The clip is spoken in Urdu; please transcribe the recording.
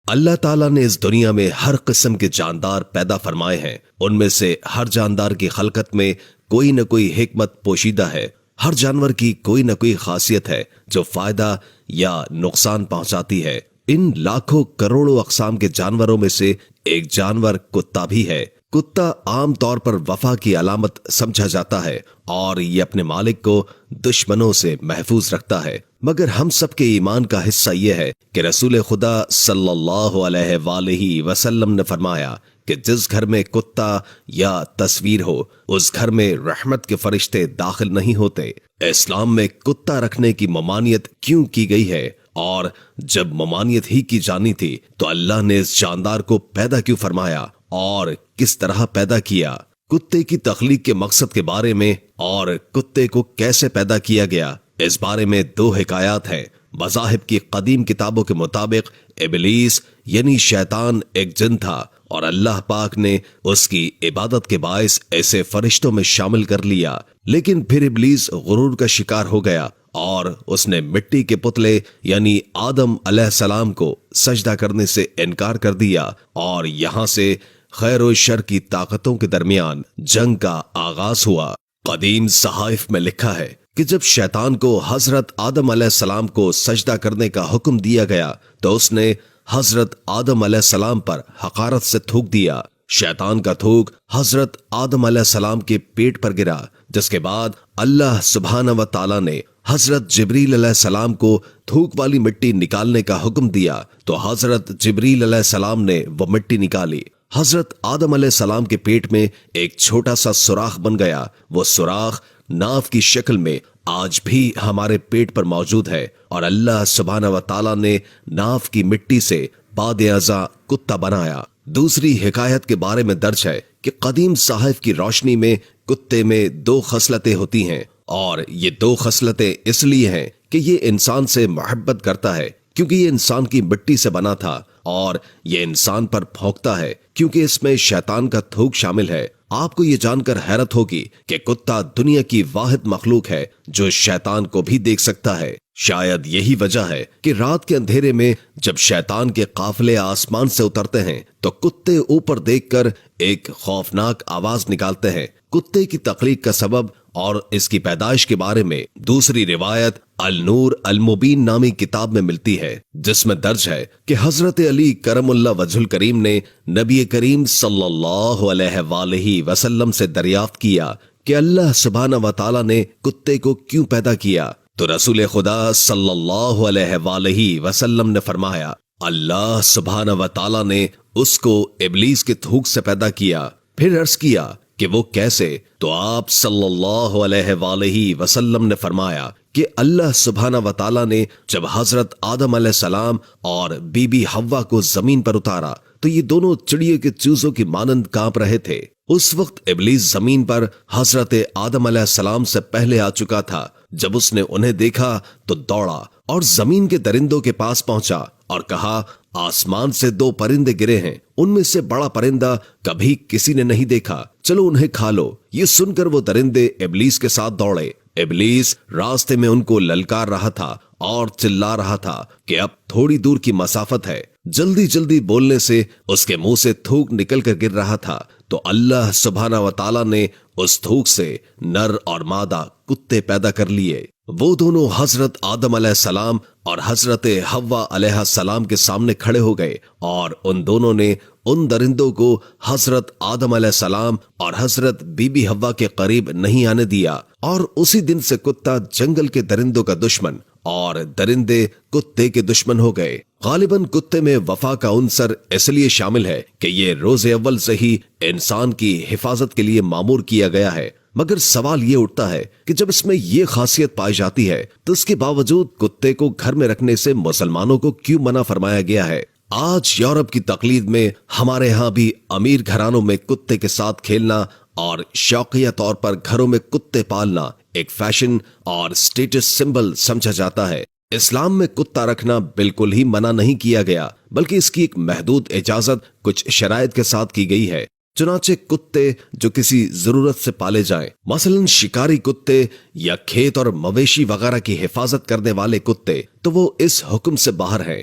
اللہ تعالیٰ نے اس دنیا میں ہر قسم کے جاندار پیدا فرمائے ہیں۔ ان میں سے ہر جاندار کی خلقت میں کوئی نہ کوئی حکمت پوشیدہ ہے۔ ہر جانور کی کوئی نہ کوئی خاصیت ہے جو فائدہ یا نقصان پہنچاتی ہے۔ ان لاکھوں کروڑوں اقسام کے جانوروں میں سے ایک جانور کتا بھی ہے۔ کتا عام طور پر وفا کی علامت سمجھا جاتا ہے اور یہ اپنے مالک کو دشمنوں سے محفوظ رکھتا ہے، مگر ہم سب کے ایمان کا حصہ یہ ہے کہ رسول خدا صلی اللہ علیہ وآلہ وسلم نے فرمایا کہ جس گھر میں کتا یا تصویر ہو اس گھر میں رحمت کے فرشتے داخل نہیں ہوتے۔ اسلام میں کتا رکھنے کی ممانعت کیوں کی گئی ہے؟ اور جب ممانعت ہی کی جانی تھی تو اللہ نے اس جاندار کو پیدا کیوں فرمایا اور کس طرح پیدا کیا؟ کتے کی تخلیق کے مقصد کے بارے میں اور کتے کو کیسے پیدا کیا گیا، اس بارے میں دو حکایات ہیں۔ مذاہب کی قدیم کتابوں کے مطابق ابلیس یعنی شیطان ایک جن تھا اور اللہ پاک نے اس کی عبادت کے باعث ایسے فرشتوں میں شامل کر لیا، لیکن پھر ابلیس غرور کا شکار ہو گیا اور اس نے مٹی کے پتلے یعنی آدم علیہ السلام کو سجدہ کرنے سے انکار کر دیا، اور یہاں سے خیر و شر کی طاقتوں کے درمیان جنگ کا آغاز ہوا۔ قدیم صحائف میں لکھا ہے کہ جب شیطان کو حضرت آدم علیہ السلام کو سجدہ کرنے کا حکم دیا گیا تو اس نے حضرت آدم علیہ السلام پر حقارت سے تھوک دیا۔ شیطان کا تھوک حضرت آدم علیہ السلام کے پیٹ پر گرا، جس کے بعد اللہ سبحانہ و تعالی نے حضرت جبریل علیہ السلام کو تھوک والی مٹی نکالنے کا حکم دیا تو حضرت جبریل علیہ السلام نے وہ مٹی نکالی۔ حضرت آدم علیہ السلام کے پیٹ میں ایک چھوٹا سا سوراخ بن گیا۔ وہ سوراخ ناف کی شکل میں آج بھی ہمارے پیٹ پر موجود ہے، اور اللہ سبحانہ و تعالی نے ناف کی مٹی سے باد ازاں کتا بنایا۔ دوسری حکایت کے بارے میں درج ہے کہ قدیم صحائف کی روشنی میں کتے میں دو خصلتیں ہوتی ہیں، اور یہ دو خصلتیں اس لیے ہیں کہ یہ انسان سے محبت کرتا ہے کیونکہ یہ انسان کی مٹی سے بنا تھا، اور یہ انسان پر بھونکتا ہے کیونکہ اس میں شیطان کا تھوک شامل ہے۔ آپ کو یہ جان کر حیرت ہوگی کہ کتا دنیا کی واحد مخلوق ہے جو شیطان کو بھی دیکھ سکتا ہے۔ شاید یہی وجہ ہے کہ رات کے اندھیرے میں جب شیطان کے قافلے آسمان سے اترتے ہیں تو کتے اوپر دیکھ کر ایک خوفناک آواز نکالتے ہیں۔ کتے کی تخلیق کا سبب اور اس کی پیدائش کے بارے میں دوسری روایت النور المبین نامی کتاب میں ملتی ہے، جس میں درج ہے کہ حضرت علی کرم اللہ وجہ الکریم نے نبی کریم صلی اللہ علیہ وآلہ وسلم سے دریافت کیا کہ اللہ سبحانہ و تعالی نے کتے کو کیوں پیدا کیا، تو رسول خدا صلی اللہ علیہ وآلہ وسلم نے فرمایا اللہ سبحانہ و تعالی نے اس کو ابلیس کے تھوک سے پیدا کیا۔ پھر عرض کیا کہ وہ کیسے؟ تو آپ صلی اللہ علیہ وآلہ وسلم نے فرمایا کہ اللہ سبحانہ و تعالی نے جب حضرت آدم علیہ السلام اور بی بی حوا کو زمین پر اتارا تو یہ دونوں چڑیے کے چوزوں کی مانند کانپ رہے تھے۔ اس وقت ابلیس زمین پر حضرت آدم علیہ السلام سے پہلے آ چکا تھا۔ جب اس نے انہیں دیکھا تو دوڑا اور زمین کے درندوں کے پاس پہنچا اور کہا آسمان سے دو پرندے گرے ہیں، ان میں سے بڑا پرندہ کبھی کسی نے نہیں دیکھا، چلو انہیں کھا لو۔ یہ سن کر وہ درندے ابلیس کے ساتھ دوڑے۔ ابلیس راستے میں ان کو للکار رہا تھا اور چلا رہا تھا کہ اب تھوڑی دور کی مسافت ہے۔ جلدی جلدی بولنے سے اس کے منہ سے تھوک نکل کر گر رہا تھا تو اللہ سبحانہ و تعالی نے اس تھوک سے نر اور مادہ کتے پیدا کر لیے۔ وہ دونوں حضرت آدم علیہ السلام اور حضرت حوا علیہ السلام کے سامنے کھڑے ہو گئے، اور ان دونوں نے ان درندوں کو حضرت آدم علیہ السلام اور حضرت بی بی حوا کے قریب نہیں آنے دیا، اور اسی دن سے کتا جنگل کے درندوں کا دشمن اور درندے کتے کے دشمن ہو گئے۔ غالباً کتے میں وفا کا عنصر اس لیے شامل ہے کہ یہ روز اول سے ہی انسان کی حفاظت کے لیے مامور کیا گیا ہے، مگر سوال یہ اٹھتا ہے کہ جب اس میں یہ خاصیت پائی جاتی ہے تو اس کے باوجود کتے کو گھر میں رکھنے سے مسلمانوں کو کیوں منع فرمایا گیا ہے؟ آج یورپ کی تقلید میں ہمارے ہاں بھی امیر گھرانوں میں کتے کے ساتھ کھیلنا اور شوقیہ طور پر گھروں میں کتے پالنا ایک فیشن اور سٹیٹس سمبل سمجھا جاتا ہے۔ اسلام میں کتا رکھنا بالکل ہی منع نہیں کیا گیا، بلکہ اس کی ایک محدود اجازت کچھ شرائط کے ساتھ کی گئی ہے۔ چنانچہ کتے جو کسی ضرورت سے پالے جائیں، مثلا شکاری کتے یا کھیت اور مویشی وغیرہ کی حفاظت کرنے والے کتے، تو وہ اس حکم سے باہر ہیں۔